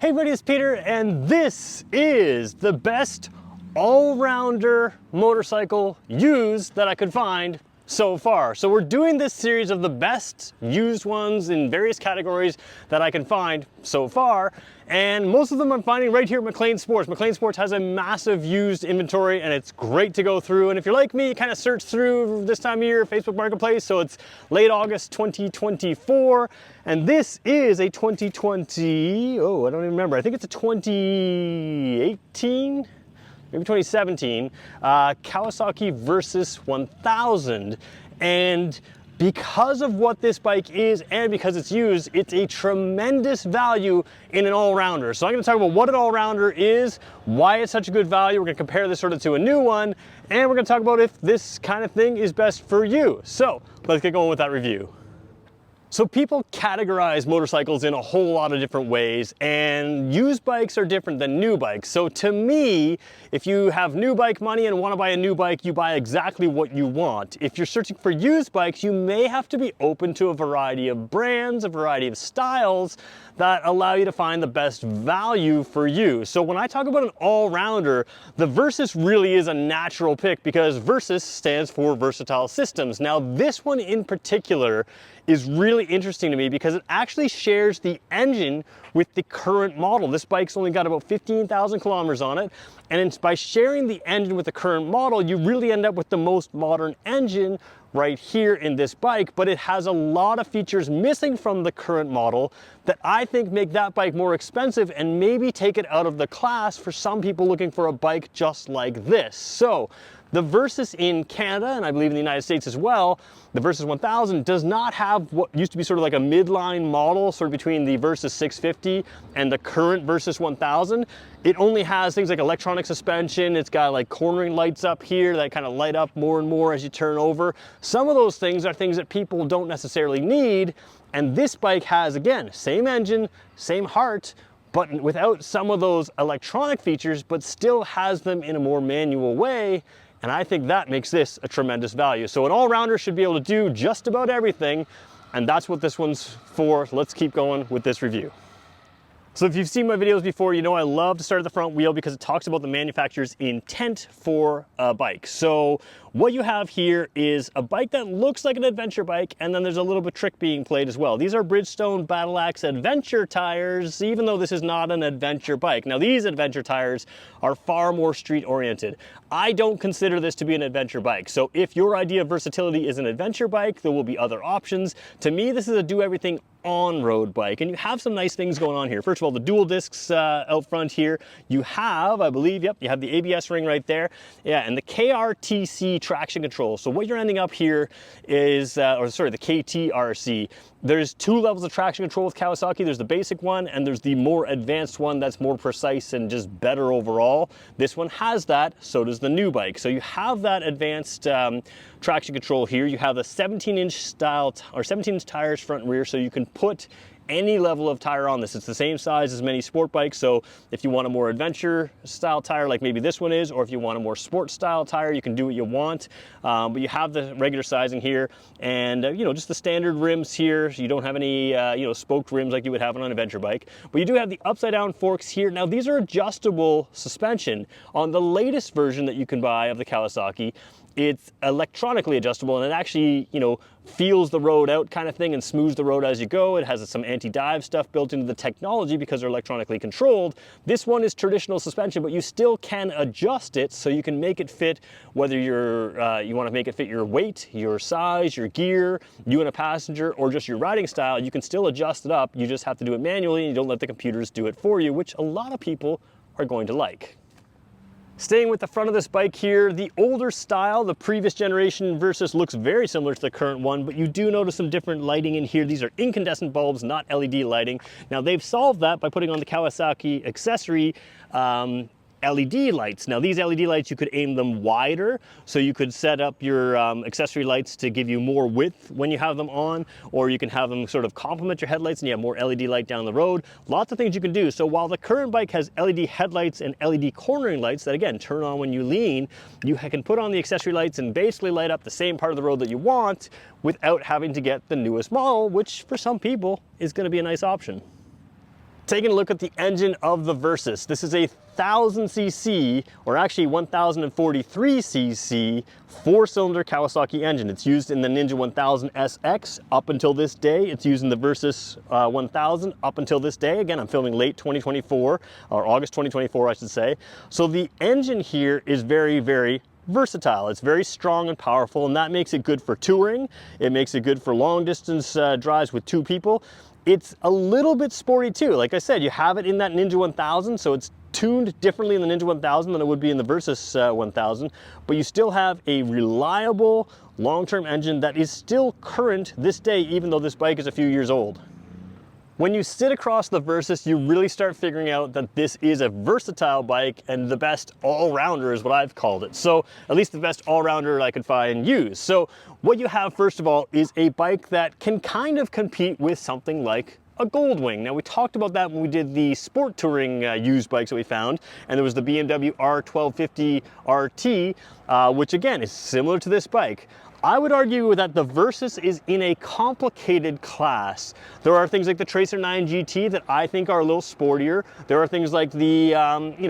Hey everybody, it's Peter, and this is the best all-rounder motorcycle used that I could find so far. So we're doing this series of the best used ones in various categories that I can find so far, and most of them I'm finding right here at McLean Sports. McLean Sports has a massive used inventory and it's great to go through. And if you're like me, you kind of search through this time of year, Facebook Marketplace, so it's late August 2024, and this is a 2020, oh, I don't even remember, I think it's a 2018? Maybe 2017, Kawasaki Versys 1000. And because of what this bike is and because it's used, it's a tremendous value in an all-rounder. So I'm gonna talk about what an all-rounder is, why it's such a good value. We're gonna compare this sort of to a new one, and we're gonna talk about if this kind of thing is best for you. So let's get going with that review. So people categorize motorcycles in a whole lot of different ways, and used bikes are different than new bikes. So to me, if you have new bike money and want to buy a new bike, you buy exactly what you want. If you're searching for used bikes, you may have to be open to a variety of brands, a variety of styles that allow you to find the best value for you. So when I talk about an all-rounder, the Versys really is a natural pick because Versys stands for Versatile Systems. Now this one in particular is really interesting to me because it actually shares the engine with the current model. This bike's only got about 15,000 kilometers on it, and by sharing the engine with the current model, you really end up with the most modern engine right here in this bike, but it has a lot of features missing from the current model that I think make that bike more expensive and maybe take it out of the class for some people looking for a bike just like this. So the Versys in Canada, and I believe in the United States as well, the Versys 1000 does not have what used to be sort of like a midline model, sort of between the Versys 650 and the current Versys 1000. It only has things like electronic suspension. It's got like cornering lights up here that kind of light up more and more as you turn over. Some of those things are things that people don't necessarily need, and this bike has, again, same engine, same heart, but without some of those electronic features, but still has them in a more manual way. And I think that makes this a tremendous value. So an all-rounder should be able to do just about everything, and that's what this one's for. Let's keep going with this review. So if you've seen my videos before, you know I love to start at the front wheel because it talks about the manufacturer's intent for a bike. So what you have here is a bike that looks like an adventure bike, and then there's a little bit of trick being played as well. These are Bridgestone Battle Axe adventure tires, even though this is not an adventure bike. Now these adventure tires are far more street oriented. I don't consider this to be an adventure bike. So if your idea of versatility is an adventure bike, there will be other options. To me, this is a do everything on-road bike, and you have some nice things going on here. First of all, the dual discs out front here. You have, I believe, yep, you have the ABS ring right there. Yeah, and the KRTC traction control. So what you're ending up here is, the KTRC. There's two levels of traction control with Kawasaki. There's the basic one and there's the more advanced one that's more precise and just better overall. This one has that, so does the new bike. So you have that advanced traction control here. You have the 17-inch style, or 17-inch tires front and rear, so you can put any level of tire on this. It's the same size as many sport bikes, so if you want a more adventure style tire like maybe this one is, or if you want a more sport style tire, you can do what you want. But you have the regular sizing here, and you know, just the standard rims here. So you don't have any spoked rims like you would have on an adventure bike, but you do have the upside down forks here. Now these are adjustable suspension. On the latest version that you can buy of the Kawasaki, it's electronically adjustable, and it actually, you know, feels the road out kind of thing and smooths the road as you go. It has some anti-dive stuff built into the technology because they're electronically controlled. This one is traditional suspension, but you still can adjust it so you can make it fit whether you're you want to make it fit your weight, your size, your gear, you and a passenger, or just your riding style. You can still adjust it up. You just have to do it manually, and you don't let the computers do it for you, which a lot of people are going to like. Staying with the front of this bike here, the older style, the previous generation Versys looks very similar to the current one, but you do notice some different lighting in here. These are incandescent bulbs, not LED lighting. Now they've solved that by putting on the Kawasaki accessory LED lights. Now these LED lights, you could aim them wider, so you could set up your accessory lights to give you more width when you have them on, or you can have them sort of complement your headlights and you have more LED light down the road. Lots of things you can do. So while the current bike has LED headlights and LED cornering lights that again turn on when you lean, you can put on the accessory lights and basically light up the same part of the road that you want without having to get the newest model, which for some people is going to be a nice option. Taking a look at the engine of the Versys. This is a 1000cc, or actually 1043cc, four-cylinder Kawasaki engine. It's used in the Ninja 1000 SX up until this day. It's used in the Versys 1000 up until this day. Again, I'm filming late 2024, or August 2024, I should say. So the engine here is very, very versatile. It's very strong and powerful, and that makes it good for touring. It makes it good for long distance drives with two people. It's a little bit sporty too. Like I said, you have it in that Ninja 1000, so it's tuned differently in the Ninja 1000 than it would be in the Versys 1000, but you still have a reliable long-term engine that is still current this day, even though this bike is a few years old. When you sit across the Versys, you really start figuring out that this is a versatile bike and the best all-rounder is what I've called it. So at least the best all-rounder I could find and use. So what you have, first of all, is a bike that can kind of compete with something like a Goldwing. Now we talked about that when we did the sport touring used bikes that we found, and there was the BMW R1250 RT, which again is similar to this bike. I would argue that the Versys is in a complicated class. There are things like the Tracer 9 GT that I think are a little sportier. There are things like the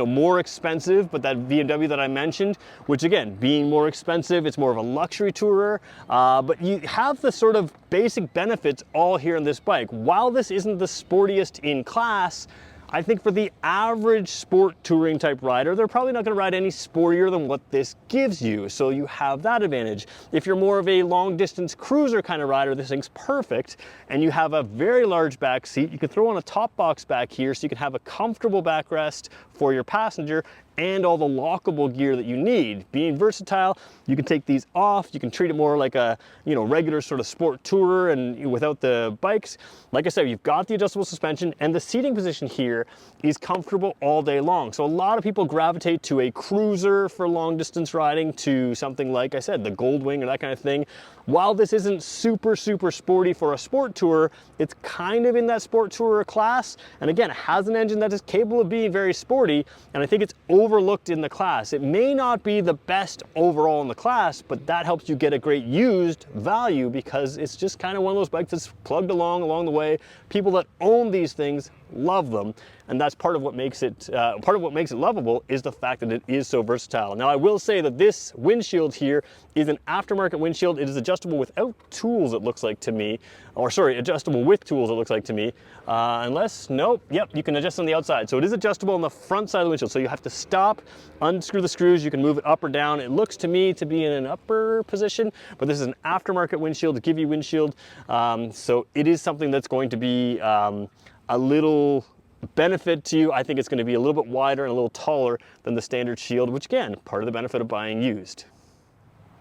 more expensive, but that BMW that I mentioned, which again, being more expensive, it's more of a luxury tourer. But you have the sort of basic benefits all here in this bike. While this isn't the sportiest in class, I think for the average sport touring type rider, they're probably not going to ride any sportier than what this gives you. So you have that advantage. If you're more of a long distance cruiser kind of rider, this thing's perfect. And you have a very large back seat. You can throw on a top box back here so you can have a comfortable backrest for your passenger and all the lockable gear that you need. Being versatile, you can take these off, you can treat it more like a regular sort of sport tourer and without the bikes. Like I said, you've got the adjustable suspension, and the seating position here is comfortable all day long. So a lot of people gravitate to a cruiser for long distance riding, to something like I said, the Goldwing or that kind of thing. While this isn't super, super sporty for a sport tourer, it's kind of in that sport tourer class. And again, it has an engine that is capable of being very sporty, and I think it's overlooked in the class. It may not be the best overall in the class, but that helps you get a great used value because it's just kind of one of those bikes that's plugged along the way. People that own these things love them, and that's part of what makes it lovable is the fact that it is so versatile. Now I will say that this windshield here is an aftermarket windshield. It is adjustable without tools, it looks like to me, or sorry, adjustable with tools, it looks like to me, unless, nope, yep, you can adjust on the outside. So it is adjustable on the front side of the windshield, so you have to stop, unscrew the screws, you can move it up or down. It looks to me to be in an upper position, but this is an aftermarket windshield, a give you windshield, so it is something that's going to be a little benefit to you. I think it's going to be a little bit wider and a little taller than the standard shield, which again, part of the benefit of buying used.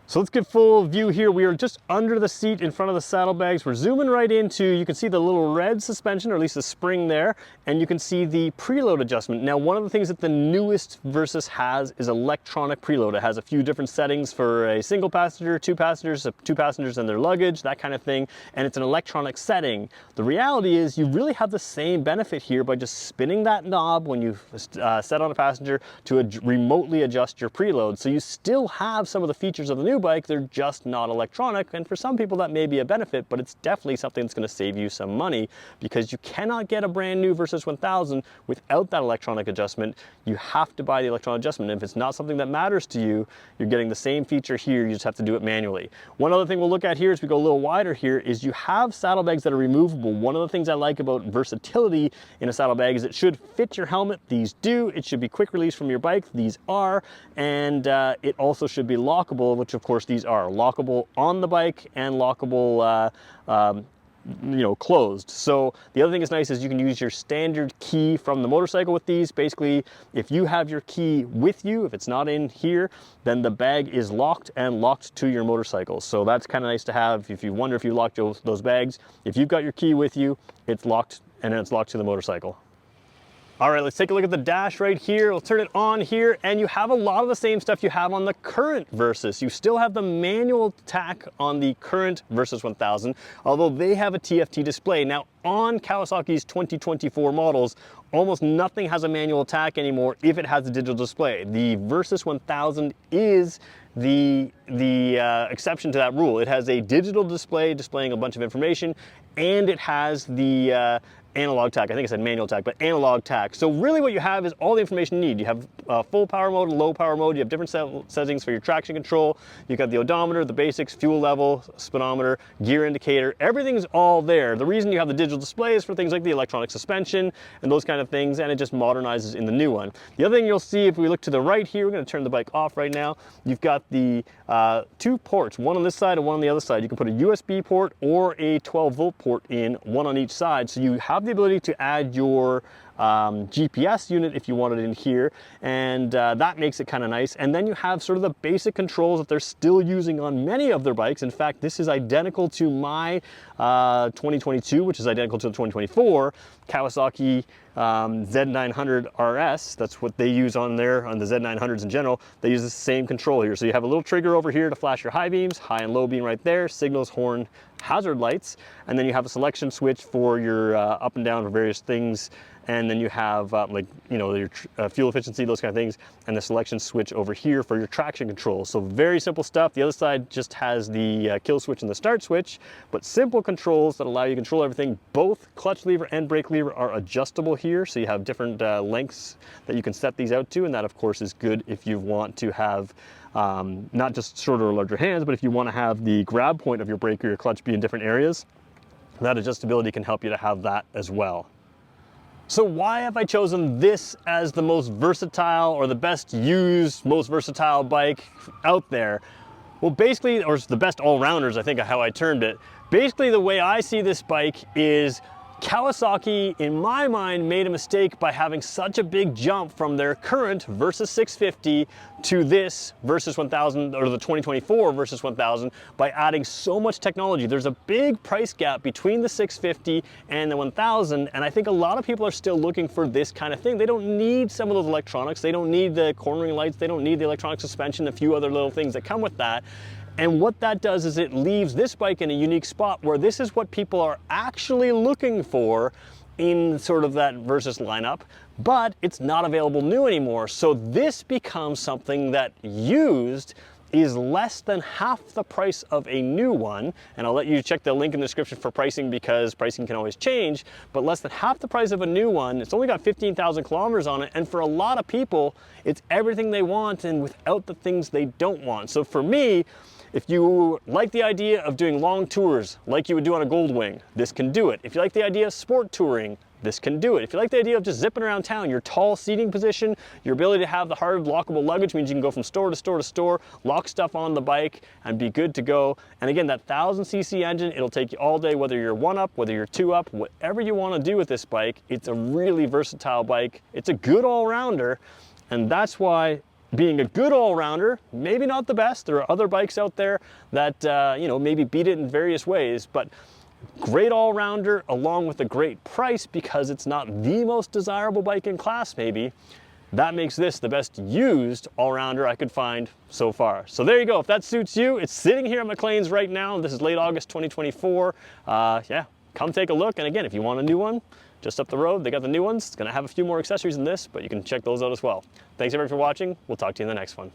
So let's get full view here. We are just under the seat in front of the saddlebags. We're zooming right into, you can see the little red suspension, or at least the spring there, and you can see the preload adjustment. Now, one of the things that the newest Versys has is electronic preload. It has a few different settings for a single passenger, two passengers and their luggage, that kind of thing, and it's an electronic setting. The reality is you really have the same benefit here by just spinning that knob when you set on a passenger to remotely adjust your preload. So you still have some of the features of the new bike, they're just not electronic, and for some people that may be a benefit, but it's definitely something that's going to save you some money because you cannot get a brand new Versys 1000 without that electronic adjustment. You have to buy the electronic adjustment. If it's not something that matters to you, you're getting the same feature here, you just have to do it manually. One other thing we'll look at here as we go a little wider here is you have saddlebags that are removable. One of the things I like about versatility in a saddlebag is it should fit your helmet. These do. It should be quick release from your bike. These are, and it also should be lockable, which of course these are lockable on the bike and lockable closed. So the other thing that's nice is you can use your standard key from the motorcycle with these. Basically, if you have your key with you, if it's not in here, then the bag is locked and locked to your motorcycle. So that's kind of nice to have if you wonder if you locked those bags. If you've got your key with you, it's locked, and then it's locked to the motorcycle. All right, let's take a look at the dash right here. We'll turn it on here, and you have a lot of the same stuff you have on the current Versys. You still have the manual tack on the current Versys 1000, although they have a TFT display. Now, on Kawasaki's 2024 models, almost nothing has a manual tack anymore if it has a digital display. The Versys 1000 is the exception to that rule. It has a digital display displaying a bunch of information, and it has the analog tach. I think I said manual tach, but analog tach. So really what you have is all the information you need. You have full power mode and low power mode. You have different settings for your traction control. You've got the odometer, the basics, fuel level, speedometer, gear indicator. Everything's all there. The reason you have the digital display is for things like the electronic suspension and those kind of things, and it just modernizes in the new one. The other thing you'll see if we look to the right here, we're going to turn the bike off right now. You've got the 2 ports, one on this side and one on the other side. You can put a USB port or a 12-volt port in, one on each side. So you have the ability to add your GPS unit if you want it in here, and that makes it kind of nice. And then you have sort of the basic controls that they're still using on many of their bikes. In fact, this is identical to my 2022, which is identical to the 2024 Kawasaki Z900 RS. That's what they use on there, on the Z900s in general. They use the same control here. So you have a little trigger over here to flash your high beams, high and low beam right there, signals, horn, hazard lights, and then you have a selection switch for your up and down for various things. And then you have like, you know, your fuel efficiency, those kind of things, and the selection switch over here for your traction control. So very simple stuff. The other side just has the kill switch and the start switch, but simple controls that allow you to control everything. Both clutch lever and brake lever are adjustable here, so you have different lengths that you can set these out to, and that of course is good if you want to have not just shorter or larger hands, but if you want to have the grab point of your brake or your clutch be in different areas, that adjustability can help you to have that as well. So why have I chosen this as the most versatile, or the best used, most versatile bike out there? Well, basically, or the best all-rounders, I think, how I termed it. Basically, the way I see this bike is Kawasaki, in my mind, made a mistake by having such a big jump from their current Versys 650 to this Versys 1000, or the 2024 Versys 1000, by adding so much technology. There's a big price gap between the 650 and the 1000, and I think a lot of people are still looking for this kind of thing. They don't need some of those electronics. They don't need the cornering lights. They don't need the electronic suspension, a few other little things that come with that. And what that does is it leaves this bike in a unique spot where this is what people are actually looking for in sort of that Versys lineup, but it's not available new anymore. So this becomes something that used is less than half the price of a new one. And I'll let you check the link in the description for pricing, because pricing can always change, but less than half the price of a new one. It's only got 15,000 kilometers on it. And for a lot of people, it's everything they want and without the things they don't want. So for me, if you like the idea of doing long tours like you would do on a Goldwing, this can do it. If you like the idea of sport touring, this can do it. If you like the idea of just zipping around town, your tall seating position, your ability to have the hard lockable luggage means you can go from store to store to store, lock stuff on the bike and be good to go. And again, that 1000cc engine, it'll take you all day, whether you're 1 up, whether you're 2 up, whatever you want to do with this bike. It's a really versatile bike. It's a good all-rounder, and that's why, being a good all-rounder, maybe not the best. There are other bikes out there that you know, maybe beat it in various ways, but great all-rounder along with a great price, because it's not the most desirable bike in class maybe. That makes this the best used all-rounder I could find so far. So there you go. If that suits you, it's sitting here at McLean's right now. This is late August 2024. Yeah, come take a look. And again, if you want a new one, just up the road, they got the new ones. It's gonna have a few more accessories than this, but you can check those out as well. Thanks everyone for watching. We'll talk to you in the next one.